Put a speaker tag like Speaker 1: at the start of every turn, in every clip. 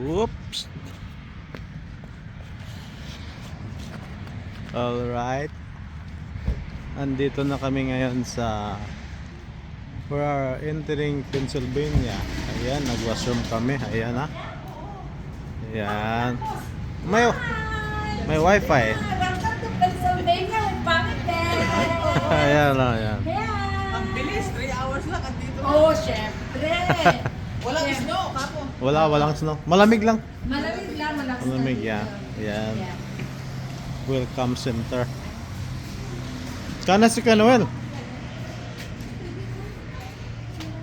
Speaker 1: Oops. Alright. Andito na kami ngayon sa we are entering Pennsylvania. Ayan, nag-washroom kami. Ayan ha. Ayan. May wifi.
Speaker 2: Welcome to Pennsylvania with Mami Beth.
Speaker 1: Ayan o, ayan.
Speaker 3: Ang bilis, 3 hours lang at dito.
Speaker 2: Oh, syempre.
Speaker 3: Walang snow, kapo.
Speaker 1: Walang snow. Malamig lang.
Speaker 2: Malamig lang,
Speaker 1: Malamig, yeah. Ayan. Welcome center. Kana si Kanuel.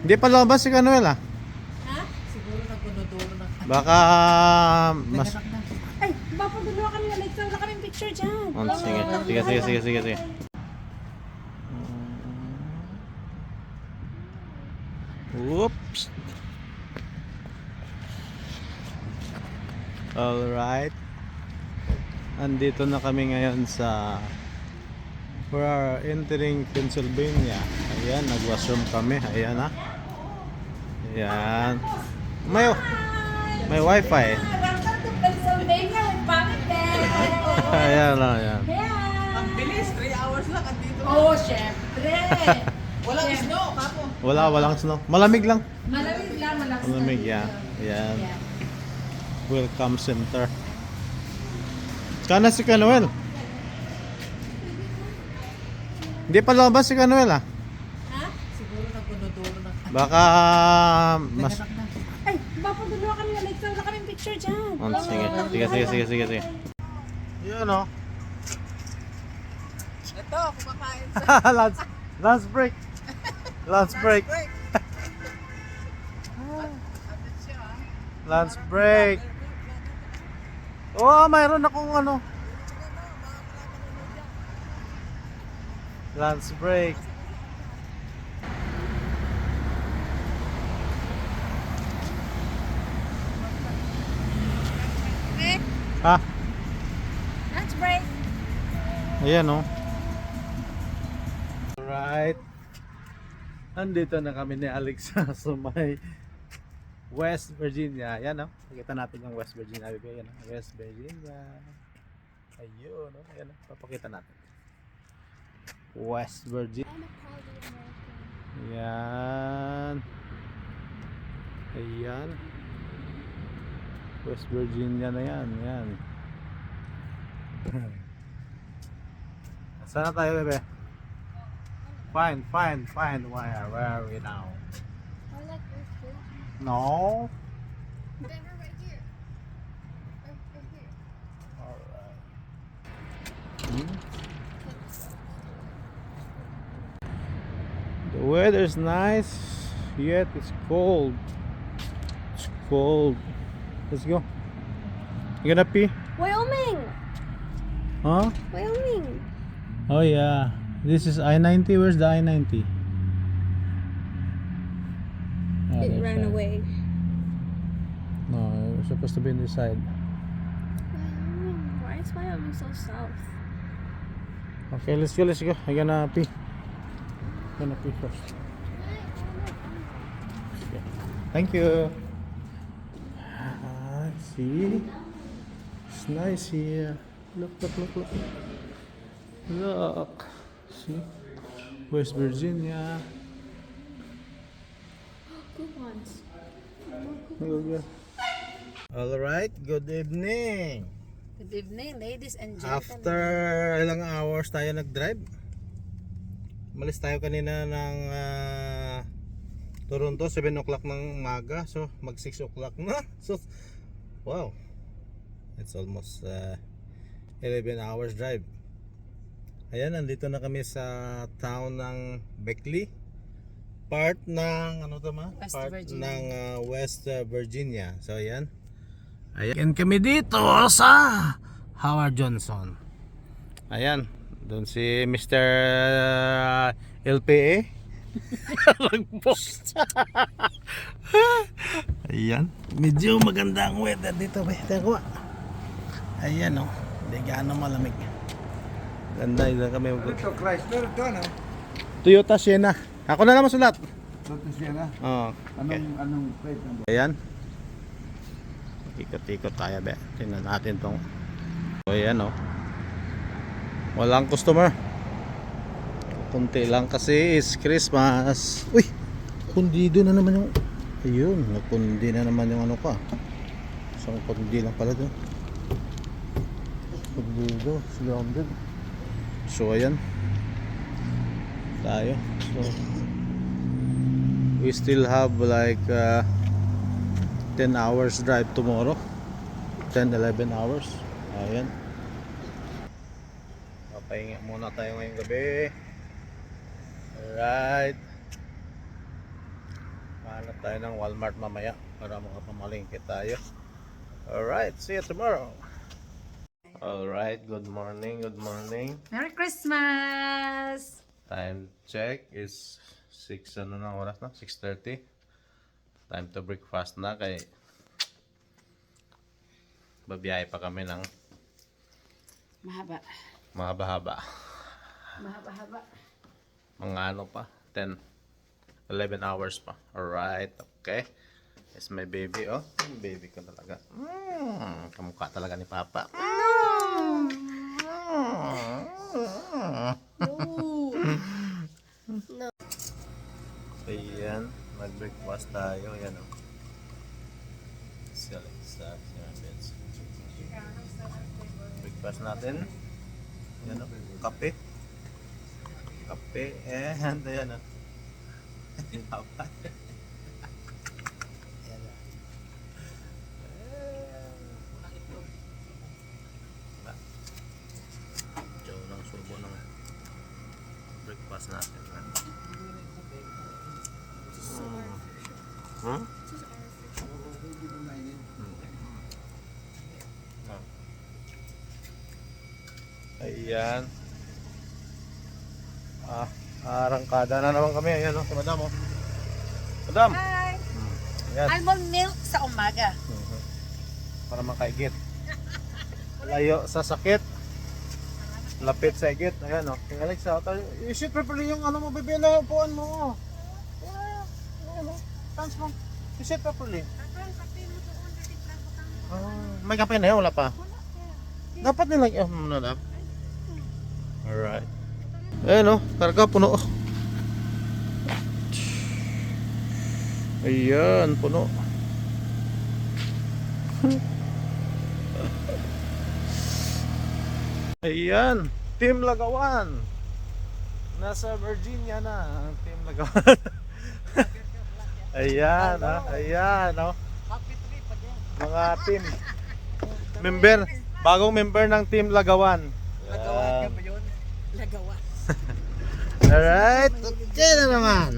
Speaker 1: Hindi pa lumabas si Kanuel ah.
Speaker 2: Ha?
Speaker 3: Siguro nagpuno-dulo na.
Speaker 1: Baka mas...
Speaker 2: Ay, papaduluan kami na like. Wala kaming picture dyan.
Speaker 1: Oh, sige. Oops. Alright. Andito na kami ngayon sa we are entering Pennsylvania. Ayan, nag-washroom kami. Ayan ha. Ayan. May wifi.
Speaker 2: Welcome to Pennsylvania with Mami Beth.
Speaker 1: Ayan o, ayan.
Speaker 3: Ang bilis, 3 hours lang at dito.
Speaker 2: Oh, syempre.
Speaker 3: Walang snow, kapo.
Speaker 1: Walang snow. Malamig lang.
Speaker 2: Malamig lang,
Speaker 1: Malamig, yeah. Ayan. Welcome center. Kana si Kanuel. Hindi pa lumabas si Kanuel ah.
Speaker 2: Ha?
Speaker 3: Siguro nagpuno-dulo na.
Speaker 1: Baka mas...
Speaker 2: Ay, papaduluan kami na like. Wala kaming picture dyan.
Speaker 1: Oh, sige. Yan o.
Speaker 3: Ito, kumakain sa
Speaker 1: Lunch break.
Speaker 3: break.
Speaker 1: Lunch break. Oh, mayroon akong ano. Lunch break. Ha?
Speaker 2: Lunch break.
Speaker 1: Ayan o. Alright. Andito na kami ni Alex sa may West Virginia. Ayan o. Nakita natin yung West Virginia. Ayan o. West Virginia. Ayun o. Ayan o. Papakita natin. West Virginia. Ayan. Ayan. West Virginia na yan. Ayan. Saan na tayo, bebe? Fine. Where are we now?
Speaker 4: I like this too.
Speaker 1: No.
Speaker 4: Then we're right here. Right here.
Speaker 1: Alright. The weather's nice, yet it's cold. It's cold. Let's go. You gonna pee?
Speaker 4: Wyoming!
Speaker 1: Huh?
Speaker 4: Wyoming!
Speaker 1: Oh yeah. This is I-90. Where's the I-90? Oh,
Speaker 4: It
Speaker 1: there's
Speaker 4: ran
Speaker 1: that.
Speaker 4: away.
Speaker 1: No, it was supposed to be in this side.
Speaker 4: Wyoming? Why is Wyoming so south?
Speaker 1: Okay, let's go. I'm gonna pee. First. Okay. Thank you. See? It's nice here. Look. Look. See? West Virginia.
Speaker 4: Coupons.
Speaker 1: Alright, good evening.
Speaker 2: Good evening, ladies and gentlemen.
Speaker 1: After ilang hours tayo nag-drive. Malis tayo kanina ng Toronto, 7 o'clock ng umaga. So, mag 6 o'clock na. So, wow. It's almost 11 hours drive. Ayan, nandito na kami sa town ng Beckley. Part ng, ano to ma?
Speaker 2: West
Speaker 1: Part
Speaker 2: Virginia.
Speaker 1: ng West Virginia. So, ayan. Ayan kami dito sa Howard Johnson. Ayan. Doon si Mr. LPA. Nag-post. Ayan. Medyo maganda ang weather dito. Ayan o. Hindi gaano malamig. Ganda. Dito kami.
Speaker 5: Ito, Chrysler ito, ano?
Speaker 1: Toyota Sienna. Ako na naman sulat.
Speaker 5: Ito siya na.
Speaker 1: Oh, okay.
Speaker 5: Anong plate number?
Speaker 1: Ayan. Ikot-ikot tayo be. Tingnan natin tong. So ayan oh. Walang customer. Kunti lang kasi is Christmas. Uy! Kundido na naman yung. Ayun, nakundi na naman yung ano ka. Isang kundi lang pala doon. Kundido, grounded. So ayan. Tayo. So we still have like 10 hours drive tomorrow. 10-11 hours. Ayan. Papahinga muna tayo ngayong gabi. Alright. Hanap tayo ng Walmart mamaya para makapamalingkit tayo. Alright, see you tomorrow. Alright, good morning, good morning.
Speaker 2: Merry Christmas!
Speaker 1: Time check is 6 ano na oras na? 6:30. Time to breakfast na kay babiyahe pa kami ng
Speaker 2: Mahaba.
Speaker 1: mahaba-haba.
Speaker 2: Mahaba-haba.
Speaker 1: Mga ano pa, 10-11 hours pa. Alright, okay. It's my baby, oh. Baby ko talaga. Kamukha talaga ni Papa. Ayan, nag-breakfast tayo. Ayan, oh. Si Alexa, si Ambens. Breakfast natin. Ayan, oh. Kape. Kape, and ayan, oh. Papa. Ayan, oh. Diyo ng subo ng breakfast natin. Hmm? Ayan. Arangkada na naman kami. Ayan o, si Madam o. Madam!
Speaker 2: Hi!
Speaker 1: Ayan.
Speaker 2: Almond milk sa umaga.
Speaker 1: Para makaigit. Layo sa sakit. Lapit sa igit. Ayan o. King Alexa, i-shoot properly yung ano mo, bebe na upuan mo. Ayan o. Thanks mo. I-shoot properly. May kape na yun, wala pa. Dapat nilang muna lang. Alright. Ayan o, karga puno. Ayan, puno. Ayan, Team Lagawan. Nasa Virginia na ang Team Lagawan. Ayan, ayan, oh. Mga team member, bagong member ng Team Lagawan.
Speaker 3: Lagawan ka ba yun? Lagawan.
Speaker 1: Alright, okay na naman.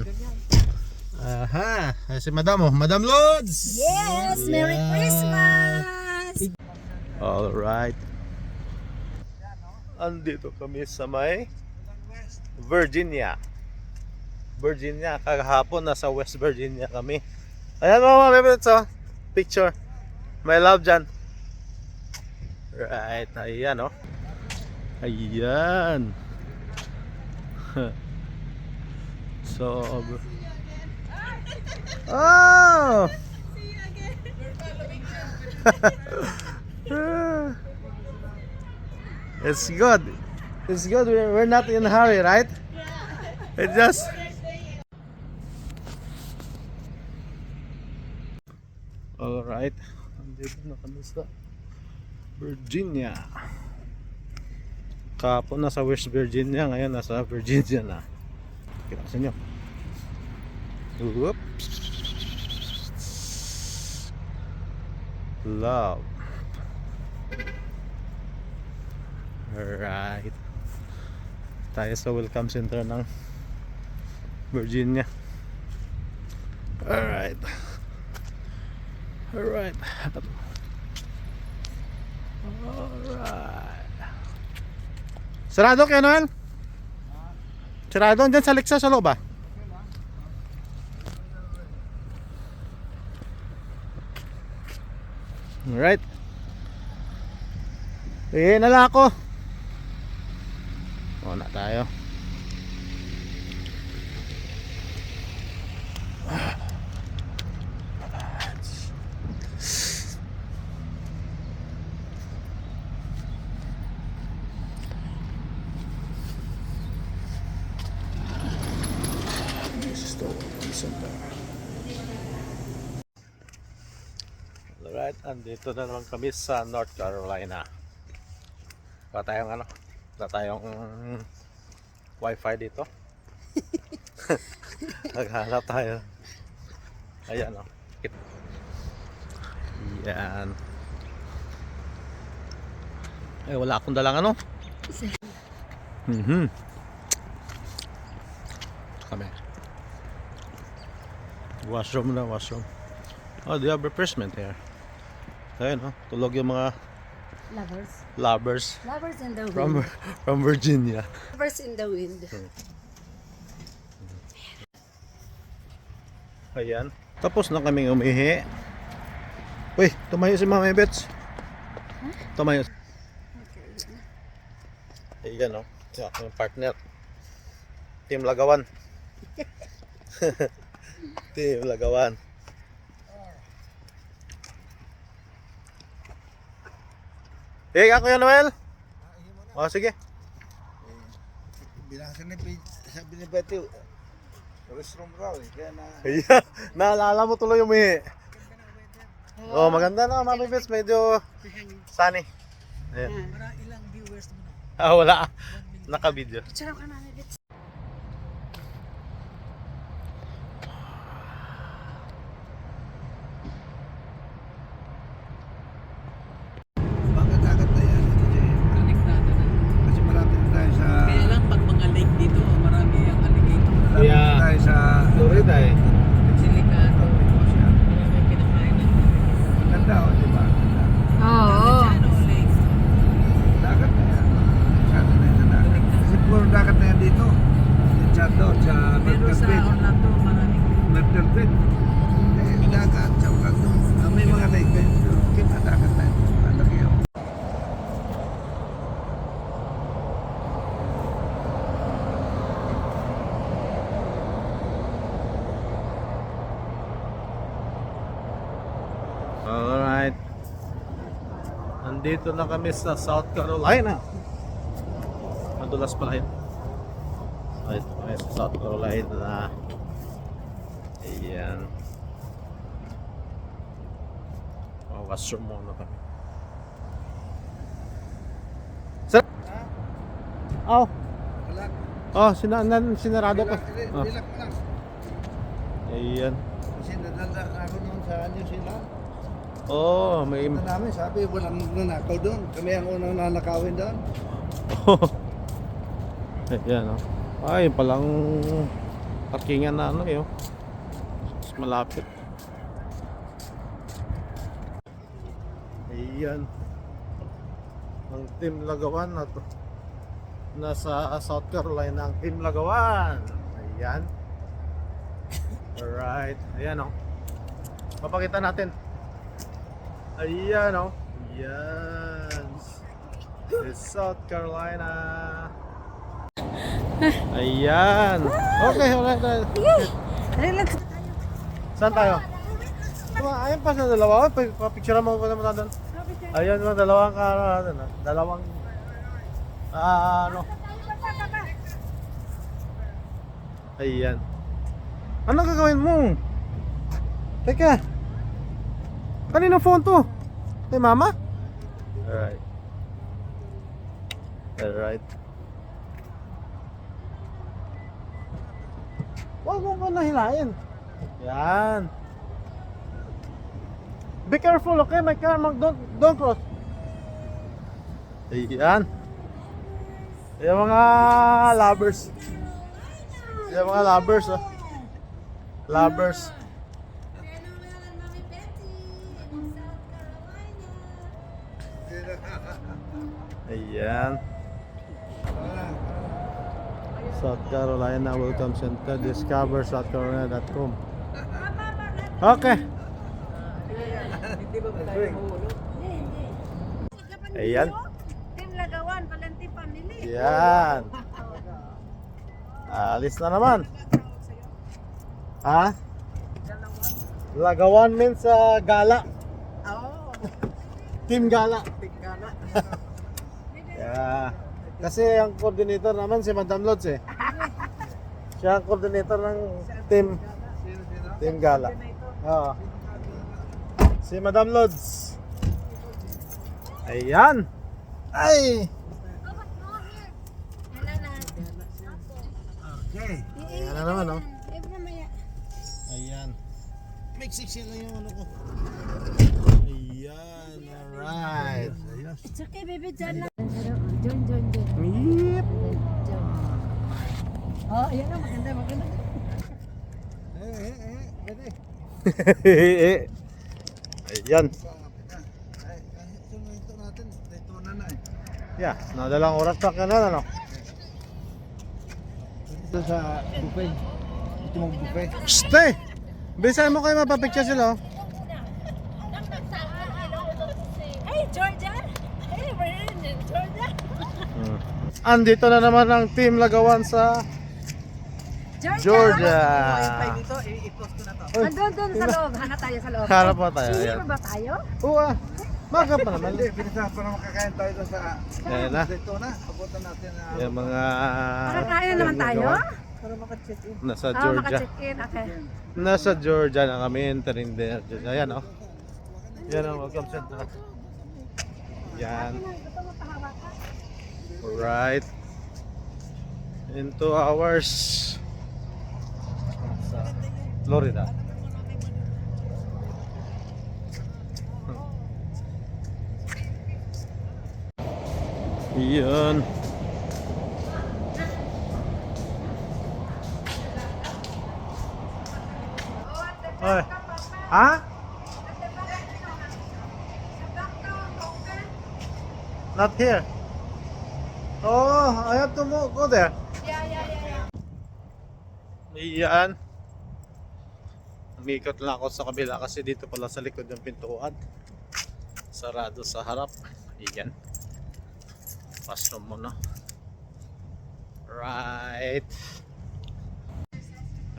Speaker 1: Aha, si Madam oh, Madam Lods.
Speaker 2: Yes! Merry Christmas!
Speaker 1: Alright. Andito kami sa may Virginia. Virginia, kahapon nasa West Virginia kami. Ayan mga bebets oh. Picture. My love dyan. Right, ayan oh. Ayan. So oh! It's good. It's good. We're not in a hurry, right? It just all right. Andito na kami sa Virginia. Kahapon nasa West Virginia, ngayon nasa Virginia na. Kita sa inyo. Whoops. Love. Alright. Tayo sa welcome center ng Virginia. Alright. Alright. Alright. Sarado kayo, Noel? Sarado? Diyan sa Alexa sa loob ba? Alright. Nala ako. Na tayo. Center. Alright, andito na naman kami sa North Carolina. Wala tayong wifi dito. Naghanap tayo. Ayan o. Yan. Eh, wala akong dalang ano. Kami. Washroom na, washroom. Oh, they have refreshment here. Ayun, oh, tulog yung mga lovers
Speaker 3: Lovers in the
Speaker 1: from Virginia.
Speaker 3: Lovers in the wind.
Speaker 1: Ayan. Tapos na kaming umihi. Uy, tumayo si Mama Bets. Tumayo. Ayan, oh. Yung aking partner. Team Lagawan. Team Lagawan. Eh, ako yan, Noel. O, sige.
Speaker 5: Bilang sabi ni Betty, restroom raw eh. Kaya na...
Speaker 1: Ayan. Naalala mo tuloy umihi. Oh, maganda na, Mami Bets. Medyo sunny. Ayan.
Speaker 3: Para ilang viewers mo na?
Speaker 1: Ah, wala. Naka-video.
Speaker 3: Picture ka namin, Bits.
Speaker 5: Bakit agad na yan?
Speaker 3: Konektado na.
Speaker 5: Kasi malapit na tayo sa...
Speaker 3: Kaya lang pag mga lake dito, marami ang alligator.
Speaker 5: Malapit
Speaker 1: Yeah.
Speaker 5: na tayo sa...
Speaker 1: Florida eh.
Speaker 3: Silikado. Marami ang pinakain ng
Speaker 5: Ganda o, di ba? Ganda.
Speaker 3: Ano, lake?
Speaker 5: Dagat na yan. Dagat na yan sa dagat. Kasi puro dagat na yan dito. Yung sa doon, sa
Speaker 3: Pero
Speaker 5: Myrtle
Speaker 3: sa
Speaker 5: Beach.
Speaker 3: Orlando, maraming
Speaker 5: Myrtle Beach. Eh, dagat. Sa doon. May mga lake din. Kita dagat na yan. Malaki yun.
Speaker 1: Alright. Nandito na kami sa South Carolina. Madulas pala yun. Ito kami sa South Carolina. Ayan. Washroom muna kami. Sir? Oh.
Speaker 5: Wala.
Speaker 1: Oh, sinarado ko. Oh.
Speaker 5: Relax lang.
Speaker 1: Ayan.
Speaker 5: Kasi nadala ako noon sa New Zealand.
Speaker 1: Oh, may
Speaker 5: Ito namin, sabi, walang nanakaw doon. Kami ang unang nanakawin doon.
Speaker 1: Ayan, oh. Ay, palang parkingan na ano yun. Mas malapit. Ayan. Ang Team Lagawan na to. Nasa South Carolina ang Team Lagawan. Ayan. Alright. Ayan, oh. Papakita natin. Ayan, oh. Ayan. It's South Carolina. Ayan. Okay, alright.
Speaker 3: relax.
Speaker 1: Saan tayo? Ayun pa sa dalawa. Papicture mo pa naman doon. Ayan yung dalawang dalawang ano. Ayan. Ano gagawin mo? Teka. Kanino phone to? Kay mama? Alright. Alright. Huwag mo pa nahilain. Yan. Be careful, okay? My car, don't cross. Ayan. Yung mga lovers. Yung mga lovers, oh. Lovers.
Speaker 2: Mami Betty in South Carolina.
Speaker 1: Ayan. South Carolina Welcome Center. Discover SouthCarolina.com. Okay.
Speaker 3: Hindi ba tayo mahulog?
Speaker 1: Ayan.
Speaker 2: Team Lagawan, Valentine Family.
Speaker 1: Ayan. Alis na naman. Ha? Lagawan means gala.
Speaker 3: Oo.
Speaker 1: Team gala.
Speaker 3: Tingkala.
Speaker 1: Yeah. Kasi ang coordinator naman si Madam Lods eh. Siya ang coordinator ng team.
Speaker 5: Sino
Speaker 1: Team Gala. Oo. Si Madam Lods. Ayan. Ay!
Speaker 5: Okay.
Speaker 1: Ayan na naman, oh.
Speaker 4: Eh, mamaya.
Speaker 1: Ayan. Make 6 lang yung ano ko. Ayan, alright.
Speaker 2: It's okay, baby. Diyan lang. Diyan.
Speaker 1: Meep.
Speaker 2: Oh, ayan na. Maganda.
Speaker 1: Ayan.
Speaker 5: Ito natin, ito na eh.
Speaker 1: Yeah, nadalang oras pa ka na, ano?
Speaker 5: Ito sa buffet. Ito mong buffet.
Speaker 1: Stay! Bisa mo kayo mapapicture sila, oh.
Speaker 2: Hey, Georgia. Hey, we're in Georgia.
Speaker 1: Andito na naman ang Team Lagawan sa Georgia.
Speaker 2: Andun sa loob. Hanga tayo sa loob.
Speaker 1: Harap mo tayo.
Speaker 2: Sili
Speaker 1: Ayan.
Speaker 2: pa ba tayo?
Speaker 1: Oo, ah. Maga pa naman.
Speaker 5: Hindi, binisa pa naman kakain tayo doon sa
Speaker 1: Ayan na.
Speaker 5: ito na. Abutan natin na.
Speaker 1: Yung mga
Speaker 2: Makakain na naman tayo?
Speaker 5: Para maka-check-in.
Speaker 1: nasa
Speaker 2: Ah,
Speaker 1: Georgia.
Speaker 2: maka-check-in. Okay.
Speaker 1: Nasa Georgia na kami. Entering there. Ayan, oh. Yan ang welcome center. Yan. Alright. In 2 hours. Sa Florida. Yan. Oy. Ha? Not here. Oh, I have to go there. Iyan. Umikot lang ako sa kabila kasi dito pala sa likod ng pintuan. Sarado sa harap. Iyan. Washroom muna. Right.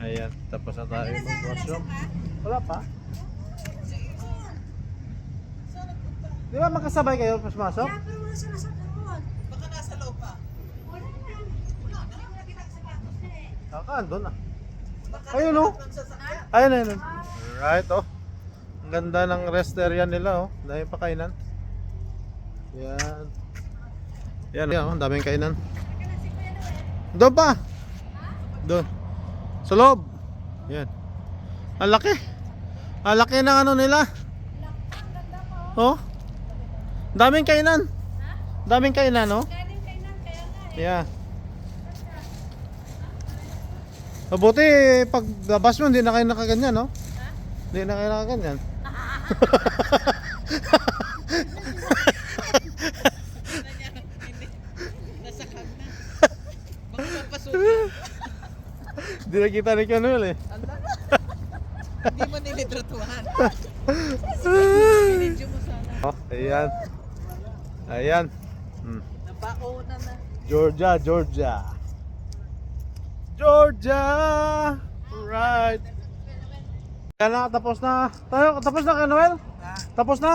Speaker 1: Ayan, tapos na tayo mag-washroom. Wala pa. Di ba makasabay kayo pas masok?
Speaker 2: Pero wala siya nasa karoon.
Speaker 1: Saka, doon na. Ayun oh. Ayun. Alright oh. Ang ganda ng rest area nila oh. Dahil pa kainan. Yan. Yan oh, daming kainan. Doon pa. Doon. Sa loob. Yan. Ang laki. Ang laki ng ano nila. Oh. Daming kainan. Daming kainan oh. Yeah. Mabuti pag labas mo hindi na kayo nakaganyan, no? Hindi na kayo nakaganyan.
Speaker 3: Nasa kag na. Baka mapasukan.
Speaker 1: Hindi na kita ni Kanuel eh.
Speaker 3: Hindi mo nilidratuhan. Binidyo mo sana.
Speaker 1: Oh, ayan. Ayan.
Speaker 3: Nabaona na.
Speaker 1: Georgia. Right. Kaya na, tapos na. Tapos na Kanuel? Tapos na?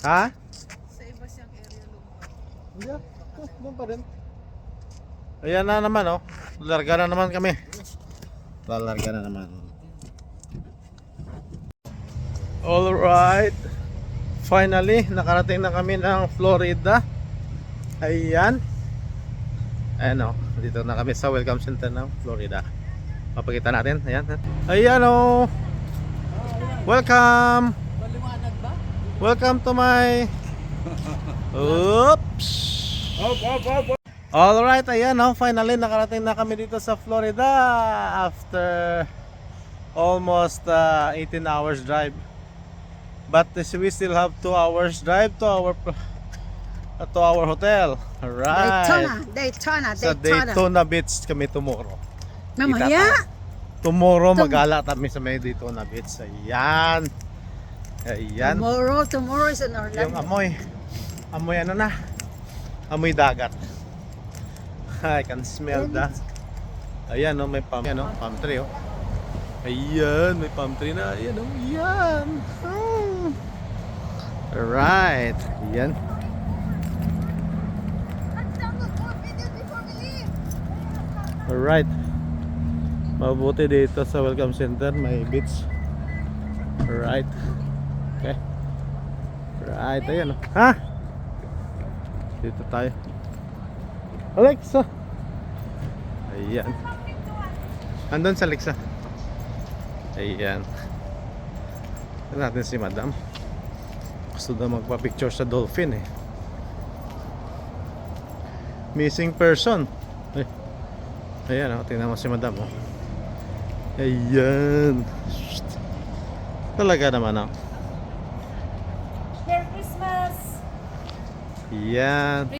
Speaker 1: Ha?
Speaker 3: Sa iba siyang area lumabas.
Speaker 1: Hindi ah. Doon pa rin. Ayan na naman oh. Larga na naman kami. Larga na naman. Alright. Finally, nakarating na kami ng Florida. Ayan. Ayan oh. Dito na kami sa Welcome Center ng Florida. Papakita natin. Ayan. Ayan oh. Welcome.
Speaker 3: Maliwanag ba?
Speaker 1: Welcome to my... Oops. Alright, ayan oh, finally nakarating na kami dito sa Florida after almost 18 hours drive. But we still have 2 hours drive to our hotel. Alright.
Speaker 2: Daytona.
Speaker 1: Sa Daytona Beach kami tomorrow.
Speaker 2: Mamaya.
Speaker 1: Tomorrow magala kami sa may Daytona Beach. Ayan. Ayan.
Speaker 2: Tomorrow is in
Speaker 1: Yung
Speaker 2: Orlando.
Speaker 1: amoy ano na? Amoy dagat. I can smell that. Ayan oh, may palm, ano, palm tree oh. Ayan, may palm tree na. Ayan oh, ayan. Alright. Ayan.
Speaker 4: Let's download more videos before we leave.
Speaker 1: Alright. Mabuti dito sa Welcome Center, may beach. Right. Okay. Right, ayan. Ha? Dito tayo. Alexa. Ayan. Andun sa Alexa. Ayan. Ito natin si Madam. Gusto daw magpa-picture sa dolphin eh. Missing person. Ay. Ayan, oh, tingnan mo si Madam. Oh. Ayan. Shht. Talaga naman, oh.
Speaker 2: Merry Christmas!
Speaker 1: Yan.